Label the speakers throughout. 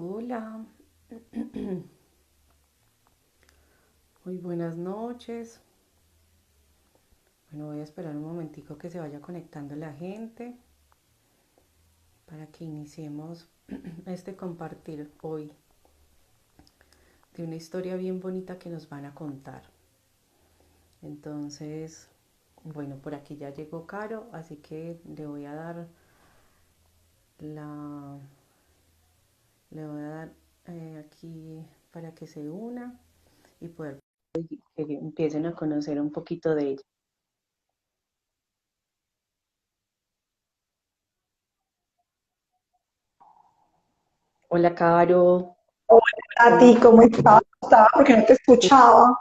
Speaker 1: Hola, muy buenas noches. Bueno, voy a esperar un momentico que se vaya conectando la gente para que iniciemos este compartir hoy de una historia bien bonita que nos van a contar. Entonces, bueno, por aquí ya llegó Caro, así que la, le voy a dar aquí para que se una y poder que empiecen a conocer un poquito de ella. Hola, Caro.
Speaker 2: Hola,
Speaker 1: ¿Cómo
Speaker 2: Katy, ¿cómo estás? Estaba porque no te escuchaba.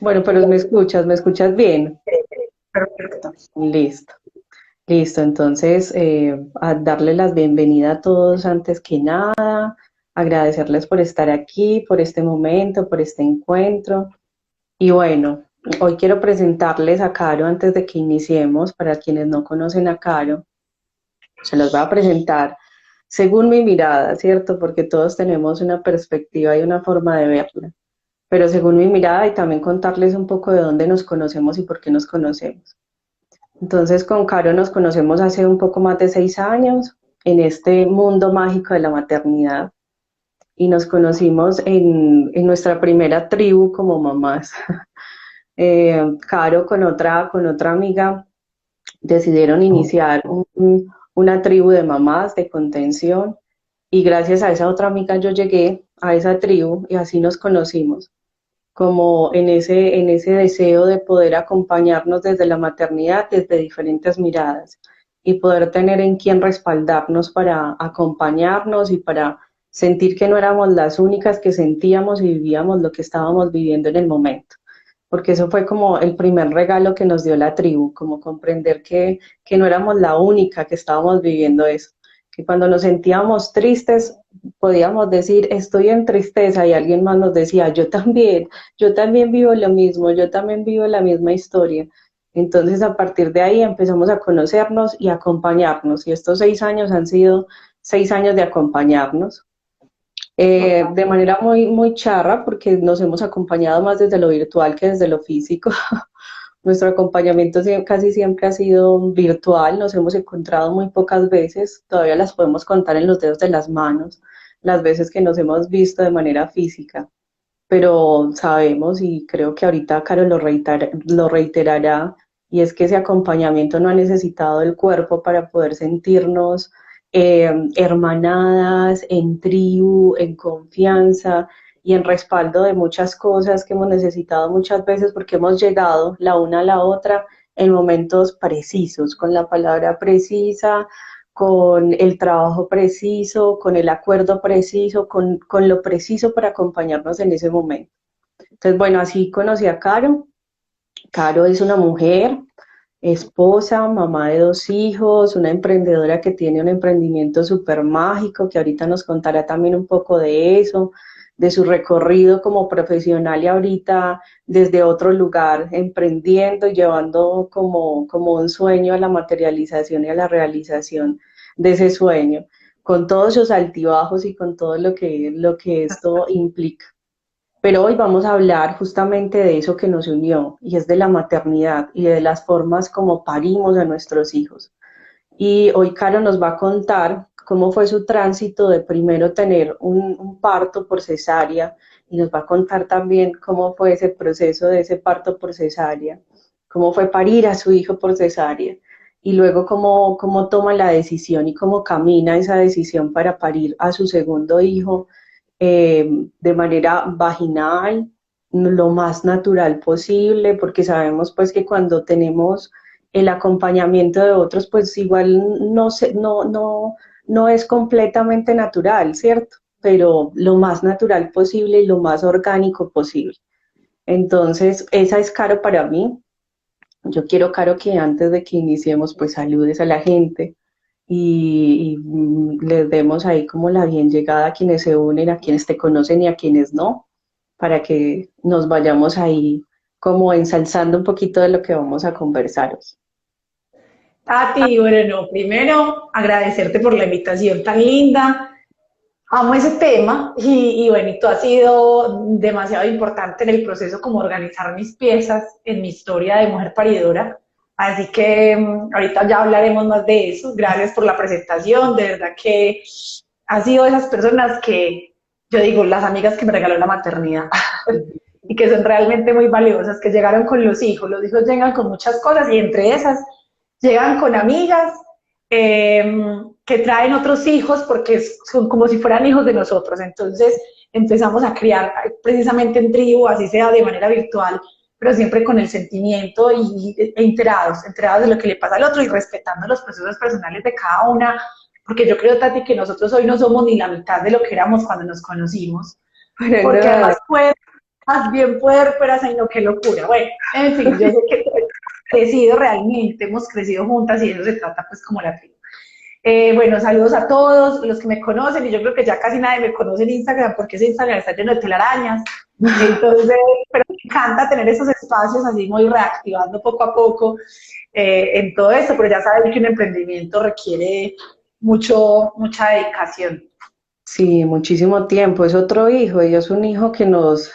Speaker 1: Bueno, pero me escuchas bien.
Speaker 2: Perfecto.
Speaker 1: Listo, listo. Entonces, a darle las bienvenidas a todos antes que nada, agradecerles por estar aquí, por este momento, por este encuentro. Y bueno, hoy quiero presentarles a Caro antes de que iniciemos. Para quienes no conocen a Caro, se los voy a presentar según mi mirada, ¿cierto? Porque todos tenemos una perspectiva y una forma de verla. Pero según mi mirada y también contarles un poco de dónde nos conocemos y por qué nos conocemos. Entonces, con Caro nos conocemos hace un poco más de 6 años en este mundo mágico de la maternidad y nos conocimos en nuestra primera tribu como mamás. Caro con otra amiga decidieron iniciar una tribu de mamás de contención y gracias a esa otra amiga yo llegué a esa tribu y así nos conocimos como en ese deseo de poder acompañarnos desde la maternidad, desde diferentes miradas y poder tener en quién respaldarnos para acompañarnos y para sentir que no éramos las únicas que sentíamos y vivíamos lo que estábamos viviendo en el momento. Porque eso fue como el primer regalo que nos dio la tribu, como comprender que no éramos la única que estábamos viviendo eso, que cuando nos sentíamos tristes podíamos decir estoy en tristeza y alguien más nos decía yo también vivo lo mismo, yo también vivo la misma historia. Entonces, a partir de ahí empezamos a conocernos y a acompañarnos. Y estos 6 años han sido 6 años de acompañarnos
Speaker 2: Total.
Speaker 1: de manera muy, muy charra, porque nos hemos acompañado más desde lo virtual que desde lo físico. Nuestro acompañamiento casi siempre ha sido virtual, nos hemos encontrado muy pocas veces, todavía las podemos contar en los dedos de las manos, las veces que nos hemos visto de manera física, pero sabemos y creo que ahorita Caro lo reiterará, y es que ese acompañamiento no ha necesitado el cuerpo para poder sentirnos hermanadas, en tribu, en confianza y en respaldo de muchas cosas que hemos necesitado muchas veces porque hemos llegado la una a la otra en momentos precisos, con la palabra precisa, con el trabajo preciso, con el acuerdo preciso, con lo preciso para acompañarnos en ese momento. Entonces, bueno, así conocí a Caro. Caro es una mujer, esposa, mamá de 2 hijos, una emprendedora que tiene un emprendimiento súper mágico, que ahorita nos contará también un poco de eso, de su recorrido como profesional y ahorita desde otro lugar emprendiendo y llevando como un sueño a la materialización y a la realización de ese sueño, con todos sus altibajos y con todo lo que esto implica. Pero hoy vamos a hablar justamente de eso que nos unió, y es de la maternidad y de las formas como parimos a nuestros hijos. Y hoy Caro nos va a contar cómo fue su tránsito de primero tener un parto por cesárea, y nos va a contar también cómo fue ese proceso de ese parto por cesárea, cómo fue parir a su hijo por cesárea, y luego cómo toma la decisión y cómo camina esa decisión para parir a su segundo hijo de manera vaginal, lo más natural posible, porque sabemos pues que cuando tenemos el acompañamiento de otros, pues igual no es completamente natural, ¿cierto? Pero lo más natural posible y lo más orgánico posible. Entonces, esa es Caro para mí. Yo quiero, Caro, que antes de que iniciemos, pues saludes a la gente y les demos ahí como la bien llegada a quienes se unen, a quienes te conocen y a quienes no, para que nos vayamos ahí como ensalzando un poquito de lo que vamos a conversaros.
Speaker 2: Tati, bueno, no, primero agradecerte por la invitación tan linda. Amo ese tema y bueno, y tú has sido demasiado importante en el proceso como organizar mis piezas en mi historia de mujer paridora. Así que ahorita ya hablaremos más de eso. Gracias por la presentación, de verdad que has sido de esas personas que, yo digo, las amigas que me regaló la maternidad y que son realmente muy valiosas, que llegaron con los hijos llegan con muchas cosas y entre esas llegan con amigas que traen otros hijos porque son como si fueran hijos de nosotros. Entonces empezamos a criar precisamente en tribu, así sea de manera virtual, pero siempre con el sentimiento e enterados de lo que le pasa al otro y respetando los procesos personales de cada una, porque yo creo, Tati, que nosotros hoy no somos ni la mitad de lo que éramos cuando nos conocimos, porque
Speaker 1: Bueno,
Speaker 2: además puede, más bien puérperas, ay no, qué locura. Bueno, en fin, yo sé que crecido realmente, hemos crecido juntas y de eso se trata pues como la tribu. Bueno, saludos a todos los que me conocen y yo creo que ya casi nadie me conoce en Instagram porque ese Instagram está lleno de telarañas. Entonces, pero me encanta tener esos espacios así muy reactivando poco a poco en todo esto, pero ya saben que un emprendimiento requiere mucha dedicación.
Speaker 1: sí, muchísimo tiempo. Es otro hijo y es un hijo que nos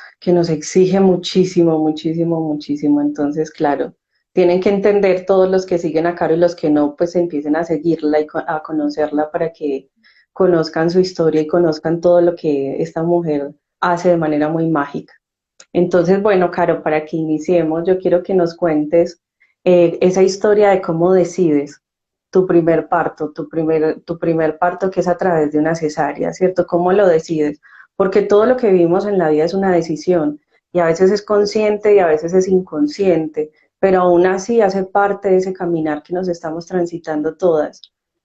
Speaker 1: exige muchísimo, muchísimo, muchísimo. Entonces, claro, tienen que entender todos los que siguen a Caro y los que no, pues empiecen a seguirla y a conocerla para que conozcan su historia y conozcan todo lo que esta mujer hace de manera muy mágica. Entonces, bueno, Caro, para que iniciemos, yo quiero que nos cuentes esa historia de cómo decides tu primer parto, tu primer parto que es a través de una cesárea, ¿cierto? ¿Cómo lo decides? Porque todo lo que vivimos en la vida es una decisión y a veces es consciente y a veces es inconsciente, pero aún así hace parte de ese caminar que nos estamos transitando todas.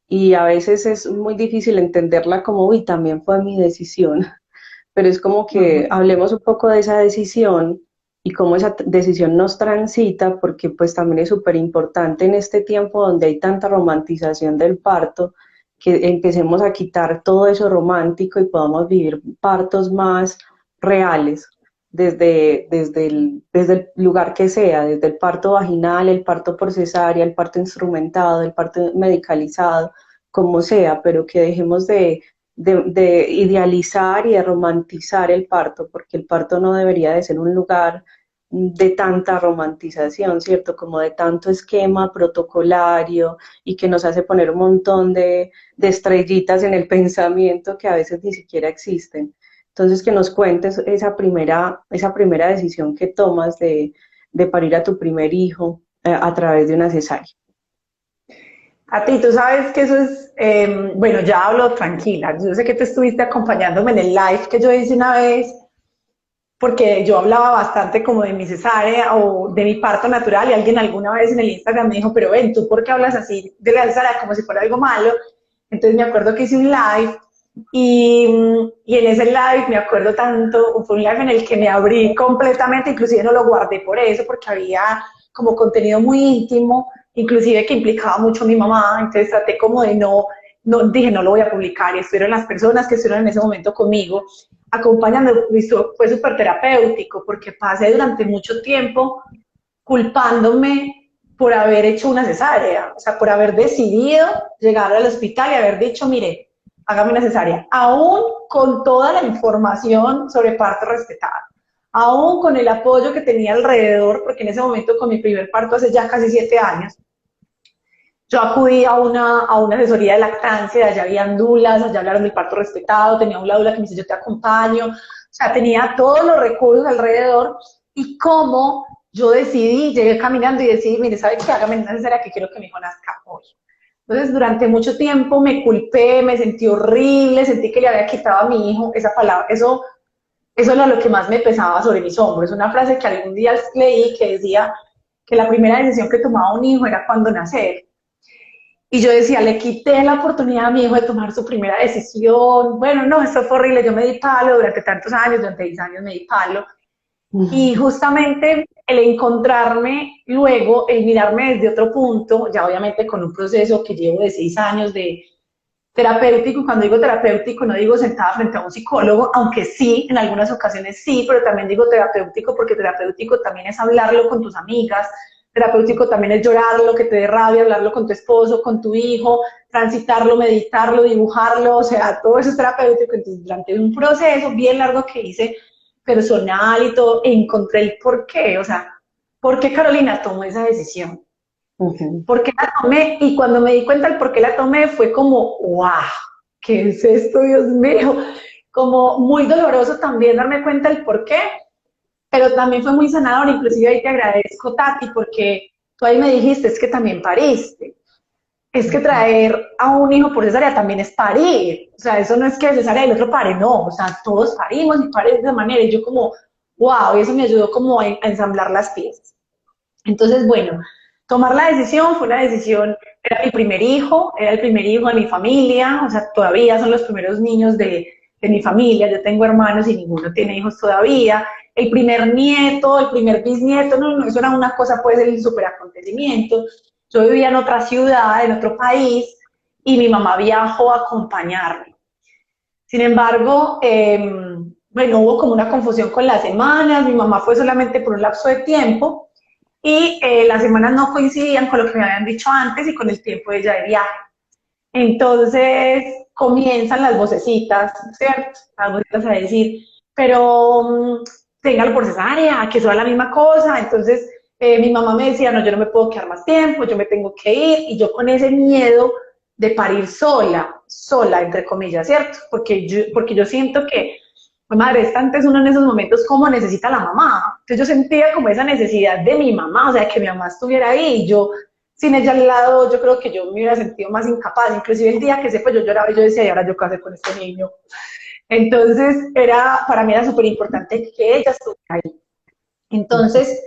Speaker 1: Y a veces es muy difícil entenderla como, uy, también fue mi decisión, pero es como
Speaker 2: Uh
Speaker 1: que
Speaker 2: -huh.
Speaker 1: hablemos un poco de esa decisión y cómo esa decisión nos transita, porque pues también es súper importante en este tiempo donde hay tanta romantización del parto, que empecemos a quitar todo eso romántico y podamos vivir partos más reales. Desde el lugar que sea, desde el parto vaginal, el parto por cesárea, el parto instrumentado, el parto medicalizado, como sea, pero que dejemos de idealizar y de romantizar el parto, porque el parto no debería de ser un lugar de tanta romantización, ¿cierto? Como de tanto esquema protocolario y que nos hace poner un montón de estrellitas en el pensamiento que a veces ni siquiera existen. Entonces, que nos cuentes esa primera decisión que tomas de parir a tu primer hijo a través de una cesárea.
Speaker 2: A ti, tú sabes que eso es, bueno, ya hablo tranquila. Yo sé que te estuviste acompañándome en el live que yo hice una vez, porque yo hablaba bastante como de mi cesárea o de mi parto natural y alguien alguna vez en el Instagram me dijo, pero ven, ¿tú por qué hablas así de la cesárea como si fuera algo malo? Entonces me acuerdo que hice un live y en ese live me acuerdo tanto, fue un live en el que me abrí completamente, inclusive no lo guardé por eso, porque había como contenido muy íntimo, inclusive que implicaba mucho a mi mamá, entonces traté como de dije no lo voy a publicar y estuvieron las personas que estuvieron en ese momento conmigo acompañando, fue súper terapéutico porque pasé durante mucho tiempo culpándome por haber hecho una cesárea, o sea, por haber decidido llegar al hospital y haber dicho, mire, hágame una cesárea, aún con toda la información sobre parto respetada, aún con el apoyo que tenía alrededor, porque en ese momento con mi primer parto hace ya casi 7 años, yo acudí a una asesoría de lactancia, allá habían dulas, allá hablaron del parto respetado, tenía una dula que me dice yo te acompaño, o sea, tenía todos los recursos alrededor y cómo yo decidí, llegué caminando y decidí, mire, ¿sabe qué? Hágame una cesárea que quiero que mi hijo nazca hoy. Entonces, durante mucho tiempo me culpé, me sentí horrible, sentí que le había quitado a mi hijo esa palabra, eso era lo que más me pesaba sobre mis hombros. Una frase que algún día leí que decía que la primera decisión que tomaba un hijo era cuándo nacer. Y yo decía, le quité la oportunidad a mi hijo de tomar su primera decisión. Bueno, no, esto fue horrible. Yo me di palo durante tantos años, durante 10 años me di palo. Y justamente el encontrarme luego, el mirarme desde otro punto, ya obviamente con un proceso que llevo de 6 años de terapéutico, y cuando digo terapéutico no digo sentada frente a un psicólogo, aunque sí, en algunas ocasiones sí, pero también digo terapéutico porque terapéutico también es hablarlo con tus amigas, terapéutico también es llorar lo que te dé rabia, hablarlo con tu esposo, con tu hijo, transitarlo, meditarlo, dibujarlo, o sea, todo eso es terapéutico. Entonces, durante un proceso bien largo que hice personal y todo, encontré el por qué, o sea, ¿por qué Carolina tomó esa decisión?
Speaker 1: Ujú,
Speaker 2: ¿Por qué la tomé? Y cuando me di cuenta del por qué la tomé, fue como, wow, ¿qué es esto, Dios mío? Como muy doloroso también darme cuenta del por qué, pero también fue muy sanador. Inclusive ahí te agradezco, Tati, porque tú ahí me dijiste, es que también pariste. Es que
Speaker 1: ujú.
Speaker 2: traer a un hijo por cesárea también es parir. O sea, eso no es que cesárea y el otro pare, no. O sea, todos parimos y pare de esa manera. Y yo como, wow, y eso me ayudó como a ensamblar las piezas. Entonces, bueno, tomar la decisión fue una decisión, era mi primer hijo, era el primer hijo de mi familia, o sea, todavía son los primeros niños de mi familia, yo tengo hermanos y ninguno tiene hijos todavía, el primer nieto, el primer bisnieto, no, no, eso era una cosa, pues, el super acontecimiento. Yo vivía en otra ciudad, en otro país, y mi mamá viajó a acompañarme. Sin embargo, bueno, hubo como una confusión con las semanas, mi mamá fue solamente por un lapso de tiempo, y las semanas no coincidían con lo que me habían dicho antes y con el tiempo de ella de viaje. Entonces comienzan las vocecitas, ¿cierto? Las vocecitas a decir, pero téngalo por cesárea, que eso es la misma cosa. Entonces mi mamá me decía, no, yo no me puedo quedar más tiempo, yo me tengo que ir, y yo con ese miedo de parir sola, sola, entre comillas, ¿cierto? Porque yo siento que madre, es antes uno en esos momentos como necesita a la mamá. Entonces yo sentía como esa necesidad de mi mamá, o sea, que mi mamá estuviera ahí, y yo sin ella al lado, yo creo que yo me hubiera sentido más incapaz. Inclusive el día que se fue, yo lloraba y yo decía, ¿y ahora yo qué hacer con este niño? Entonces, para mí era súper importante que ella estuviera ahí. Entonces,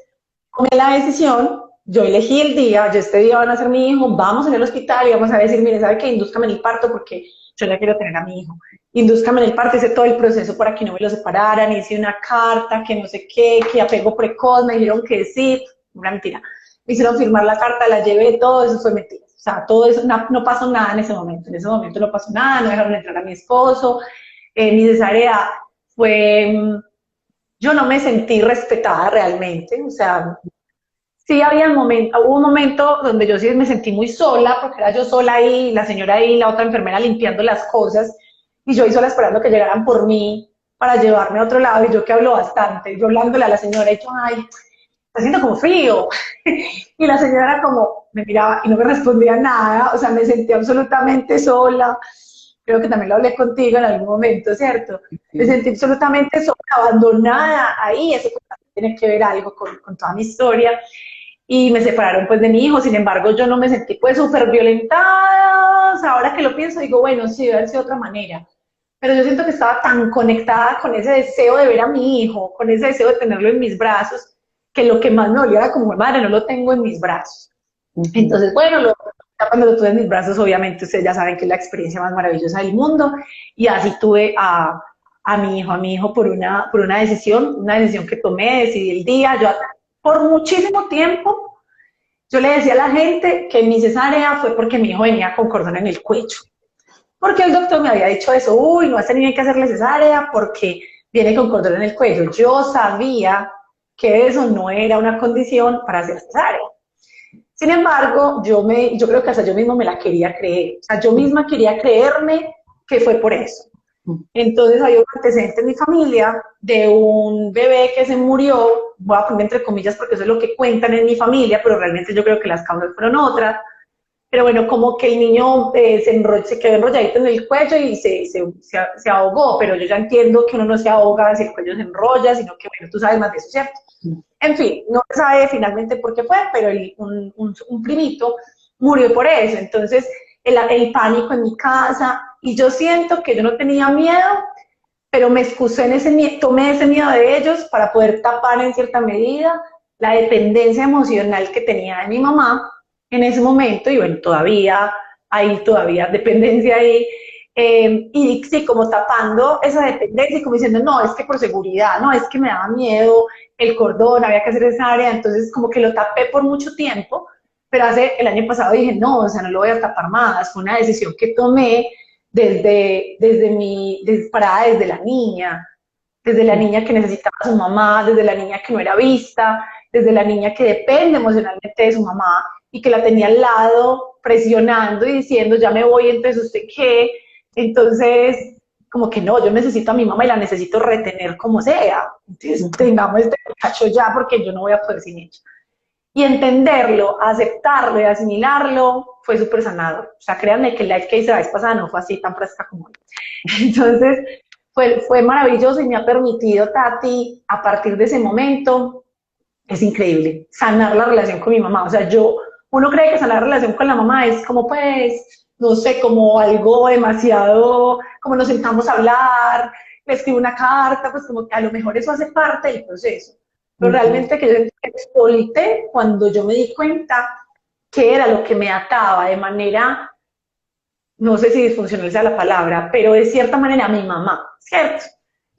Speaker 2: tomé la decisión, yo elegí el día, yo este día van a ser mi hijo, vamos en el hospital y vamos a decir, mire, ¿sabe qué? Indúzcame en el parto porque yo ya quiero tener a mi hijo. Indúzcame en el parto, hice todo el proceso para que no me lo separaran, hice una carta, que no sé qué, que apego precoz, me dijeron que sí, una mentira. Me hicieron firmar la carta, la llevé, todo eso fue mentira. O sea, todo eso, no, no pasó nada en ese momento no pasó nada, no dejaron entrar a mi esposo, mi cesárea fue, yo no me sentí respetada realmente, o sea, sí había hubo un momento donde yo sí me sentí muy sola, porque era yo sola ahí, la señora ahí, la otra enfermera limpiando las cosas, y yo ahí sola esperando que llegaran por mí para llevarme a otro lado, y yo que hablo bastante, yo hablándole a la señora, y yo, ay, está haciendo como frío, y la señora como me miraba y no me respondía nada, o sea, me sentí absolutamente sola. Creo que también lo hablé contigo en algún momento, ¿cierto? Me
Speaker 1: Sí.
Speaker 2: sentí absolutamente sola, abandonada ahí, eso tiene que ver algo con toda mi historia, y me separaron pues de mi hijo. Sin embargo, yo no me sentí pues súper violentada, o sea, ahora que lo pienso digo, bueno, sí, debe haber sido de otra manera, pero yo siento que estaba tan conectada con ese deseo de ver a mi hijo, con ese deseo de tenerlo en mis brazos, que lo que más me dolía era como, madre, no lo tengo en mis brazos.
Speaker 1: Ujú.
Speaker 2: Entonces, bueno, ya cuando lo tuve en mis brazos, obviamente ustedes ya saben que es la experiencia más maravillosa del mundo, y así tuve a mi hijo una decisión que tomé, decidí el día. Yo por muchísimo tiempo, yo le decía a la gente que mi cesárea fue porque mi hijo venía con cordón en el cuello, porque el doctor me había dicho eso, uy, no, a este niño hay que hacerle cesárea porque viene con cordón en el cuello. Yo sabía que eso no era una condición para hacer cesárea. Sin embargo, yo creo que hasta yo mismo me la quería creer. O sea, yo misma quería creerme que fue por eso. Entonces había un antecedente en mi familia de un bebé que se murió, voy a poner entre comillas porque eso es lo que cuentan en mi familia, pero realmente yo creo que las causas fueron otras. Pero bueno, como que el niño se quedó enrolladito en el cuello y se ahogó, pero yo ya entiendo que uno no se ahoga si el cuello se enrolla, sino que, bueno, tú sabes más de eso, ¿cierto? En fin, no se sabe finalmente por qué fue, pero un primito murió por eso. Entonces, el pánico en mi casa, y yo siento que yo no tenía miedo, pero me excusé en ese miedo, tomé ese miedo de ellos para poder tapar en cierta medida la dependencia emocional que tenía de mi mamá en ese momento, y bueno, todavía dependencia ahí, y sí, como tapando esa dependencia y como diciendo, no, es que por seguridad, no, es que me daba miedo el cordón, había que hacer esa área, entonces como que lo tapé por mucho tiempo, pero el año pasado dije, no, o sea, no lo voy a tapar más, fue una decisión que tomé parada desde la niña que necesitaba a su mamá, desde la niña que no era vista, desde la niña que depende emocionalmente de su mamá y que la tenía al lado presionando y diciendo, ya me voy, entonces usted qué, entonces como que no, yo necesito a mi mamá y la necesito retener como sea, entonces tengamos este muchacho ya porque yo no voy a poder sin ella. Y entenderlo, aceptarlo y asimilarlo fue súper sanador. O sea, créanme que el live que hice la vez pasada no fue así tan fresca como hoy. Entonces, fue maravilloso y me ha permitido, Tati, a partir de ese momento, es increíble, sanar la relación con mi mamá. O sea, uno cree que sanar la relación con la mamá es como, pues, no sé, como algo demasiado, como nos sentamos a hablar, le escribo una carta, pues como que a lo mejor eso hace parte del proceso. Pero
Speaker 1: Ujú.
Speaker 2: realmente que yo solté cuando yo me di cuenta que era lo que me ataba de manera, no sé si disfuncional sea la palabra, pero de cierta manera a mi mamá, ¿cierto?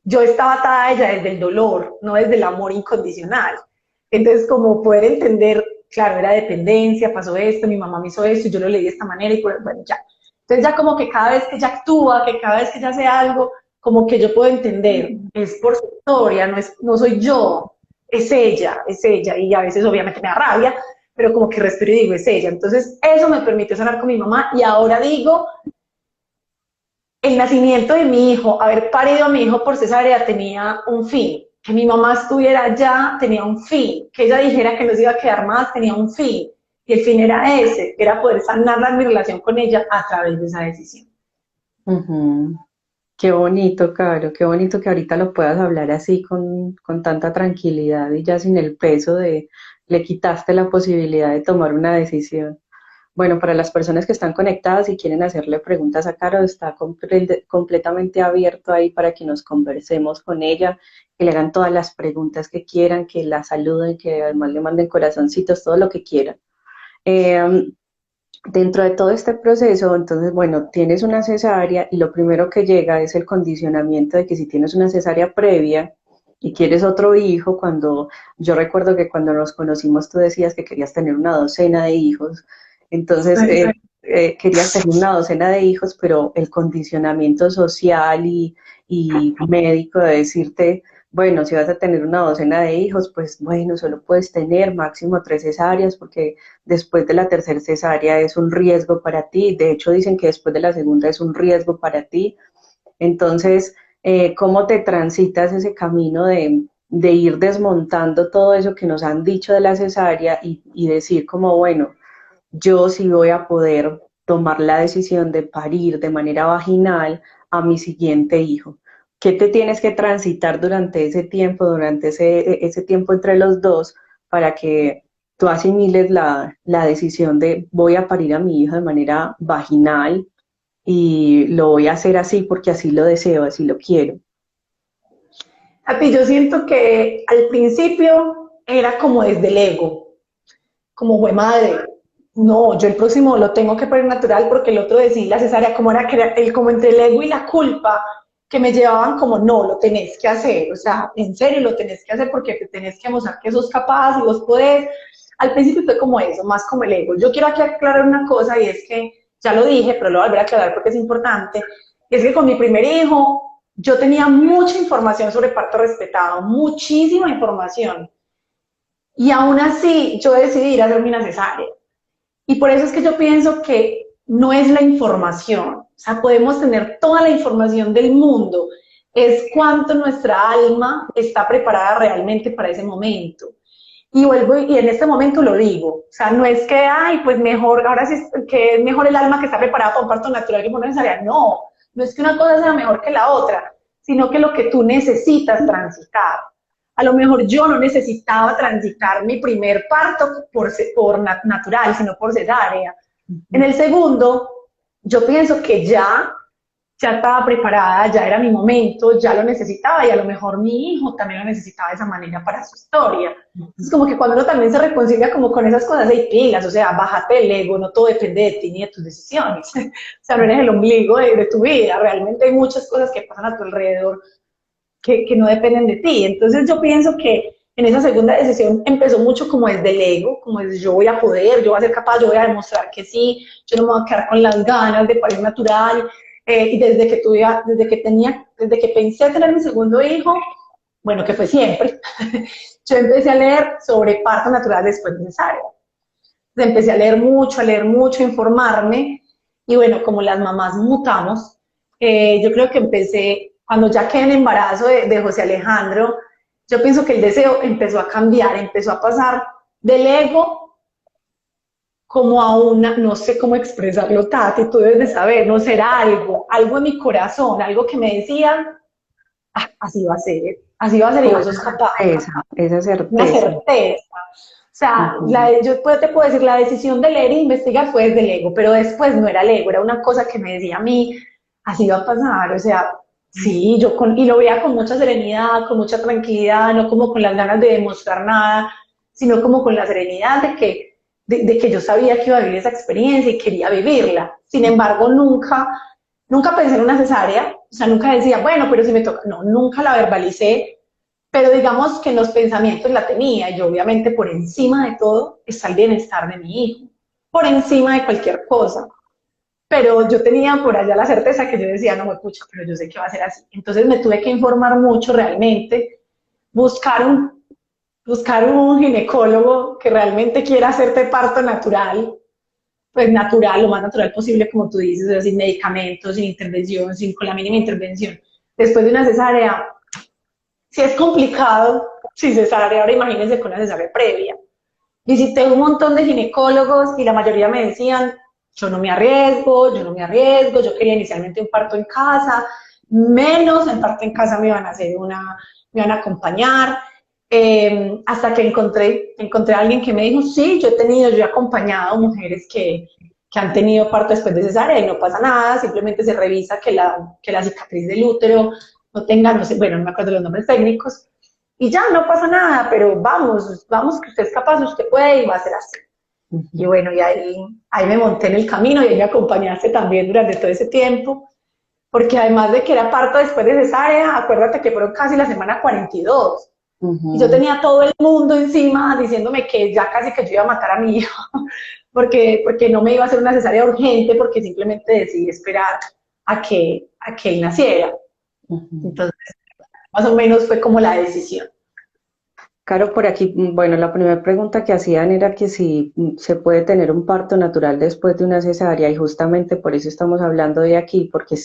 Speaker 2: Yo estaba atada a ella desde el dolor, no desde el amor incondicional. Entonces, como poder entender, claro, era dependencia, pasó esto, mi mamá me hizo esto, yo lo leí de esta manera y pues, bueno, ya. Entonces ya como que cada vez que ella actúa, que cada vez que ella hace algo, como que yo puedo entender, es por su historia, no soy yo, es ella, y a veces obviamente me da rabia, pero como que respiro y digo, es ella. Entonces eso me permitió sanar con mi mamá y ahora digo, el nacimiento de mi hijo, haber parido a mi hijo por cesárea tenía un fin, que mi mamá estuviera allá tenía un fin, que ella dijera que no se iba a quedar más tenía un fin, y el fin era ese, era poder sanar mi relación con ella a través de esa decisión.
Speaker 1: Ujú. Qué bonito, Caro, qué bonito que ahorita lo puedas hablar así con tanta tranquilidad y ya sin el peso de le quitaste la posibilidad de tomar una decisión. Bueno, para las personas que están conectadas y quieren hacerle preguntas a Caro, está completamente abierto ahí para que nos conversemos con ella, que le hagan todas las preguntas que quieran, que la saluden, que además le manden corazoncitos, todo lo que quieran. Eh, Dentro de todo este proceso, entonces, bueno, tienes una cesárea y lo primero que llega es el condicionamiento de que si tienes una cesárea previa y quieres otro hijo, cuando yo recuerdo que cuando nos conocimos tú decías que querías tener una docena de hijos, entonces querías tener una docena de hijos, pero el condicionamiento social y médico de decirte, bueno, si vas a tener una docena de hijos, pues bueno, solo puedes tener máximo 3 cesáreas porque después de la tercera cesárea es un riesgo para ti, de hecho dicen que después de la segunda es un riesgo para ti, entonces, ¿cómo te transitas ese camino de ir desmontando todo eso que nos han dicho de la cesárea y decir como, bueno, yo sí voy a poder tomar la decisión de parir de manera vaginal a mi siguiente hijo? ¿Qué te tienes que transitar durante ese tiempo, durante ese tiempo entre los dos, para que tú asimiles la decisión de voy a parir a mi hijo de manera vaginal y lo voy a hacer así porque así lo deseo, así lo quiero?
Speaker 2: A ti yo siento que al principio era como desde el ego, como fue madre, no, yo el próximo lo tengo que poner natural porque el otro decía la cesárea, como era que era el, como entre el ego y la culpa, que me llevaban como, no, lo tenés que hacer, o sea, en serio lo tenés que hacer porque te tenés que mostrar que sos capaz y vos podés. Al principio fue como eso, más como el ego. Yo quiero aquí aclarar una cosa y es que, ya lo dije, pero lo voy a volver a aclarar porque es importante, y es que con mi primer hijo yo tenía mucha información sobre parto respetado, muchísima información, y aún así yo decidí ir a hacerme una cesárea. Y por eso es que yo pienso que no es la información, o sea, podemos tener toda la información del mundo, es cuánto nuestra alma está preparada realmente para ese momento. Y vuelvo y en este momento lo digo, o sea, no es que, ay, pues mejor, ahora sí, que es mejor el alma que está preparada para un parto natural que por necesaria, no, no es que una cosa sea mejor que la otra, sino que lo que tú necesitas transitar. A lo mejor yo no necesitaba transitar mi primer parto por natural, sino por cesárea. En el segundo, yo pienso que ya estaba preparada, ya era mi momento, ya lo necesitaba y a lo mejor mi hijo también lo necesitaba de esa manera para su historia. Es como que cuando uno también se reconcilia como con esas cosas de pilas, o sea, bájate el ego, no todo depende de ti ni de tus decisiones. O sea, no eres el ombligo de tu vida, realmente hay muchas cosas que pasan a tu alrededor que no dependen de ti. Entonces yo pienso que en esa segunda decisión empezó mucho como desde el ego, como desde yo voy a poder, yo voy a ser capaz, yo voy a demostrar que sí, yo no me voy a quedar con las ganas de parir natural. Y desde que pensé tener mi segundo hijo, bueno, que fue siempre, yo empecé a leer sobre parto natural después de cesárea. Empecé a leer mucho, a informarme, y bueno, como las mamás mutamos, yo creo que empecé, cuando ya quedé en embarazo de José Alejandro, yo pienso que el deseo empezó a cambiar, empezó a pasar del ego como a una, no sé cómo expresarlo, Tati, tú debes de saber, no será algo en mi corazón, algo que me decía, ah, así va a ser y
Speaker 1: Como
Speaker 2: vos sos capaz,
Speaker 1: esa
Speaker 2: una
Speaker 1: certeza.
Speaker 2: certeza. O sea,
Speaker 1: Ujú.
Speaker 2: yo te puedo decir, la decisión de leer e investigar fue desde el ego, pero después no era el ego, era una cosa que me decía a mí, así va a pasar, o sea, sí, y lo veía con mucha serenidad, con mucha tranquilidad, no como con las ganas de demostrar nada, sino como con la serenidad de que yo sabía que iba a vivir esa experiencia y quería vivirla. Sin embargo, nunca pensé en una cesárea, o sea, nunca decía, bueno, pero si me toca, no, nunca la verbalicé, pero digamos que en los pensamientos la tenía, y obviamente por encima de todo está el bienestar de mi hijo, por encima de cualquier cosa. Pero yo tenía por allá la certeza que yo decía, no me pucha, pero yo sé que va a ser así. Entonces me tuve que informar mucho realmente, buscar un, buscar un ginecólogo que realmente quiera hacerte parto natural, pues natural, lo más natural posible, como tú dices, o sea, sin medicamentos, sin intervención, sin con la mínima intervención. Después de una cesárea, si es complicado, si cesárea, ahora imagínense con una cesárea previa. Visité un montón de ginecólogos y la mayoría me decían, yo no me arriesgo, yo no me arriesgo, yo quería inicialmente un parto en casa, menos el parto en casa me iban a hacer me iban a acompañar, hasta que encontré a alguien que me dijo, sí, yo he acompañado mujeres que han tenido parto después de cesárea y no pasa nada, simplemente se revisa que la cicatriz del útero no tenga, no sé, bueno, no me acuerdo los nombres técnicos, y ya no pasa nada, pero vamos, que usted es capaz, usted puede y va a ser así. Y
Speaker 1: Ujú.
Speaker 2: bueno, ahí me monté en el camino y ahí me acompañaste también durante todo ese tiempo, porque además de que era parto después de cesárea, acuérdate que fueron casi la semana 42. Y yo
Speaker 1: Ujú.
Speaker 2: tenía todo el mundo encima diciéndome que ya casi que yo iba a matar a mi hijo, porque no me iba a hacer una cesárea urgente, porque simplemente decidí esperar a que él naciera.
Speaker 1: Ujú.
Speaker 2: Entonces, más o menos fue como la decisión.
Speaker 1: Caro, por aquí, bueno, la primera pregunta que hacían era que si se puede tener un parto natural después de una cesárea y justamente por eso estamos hablando de aquí, porque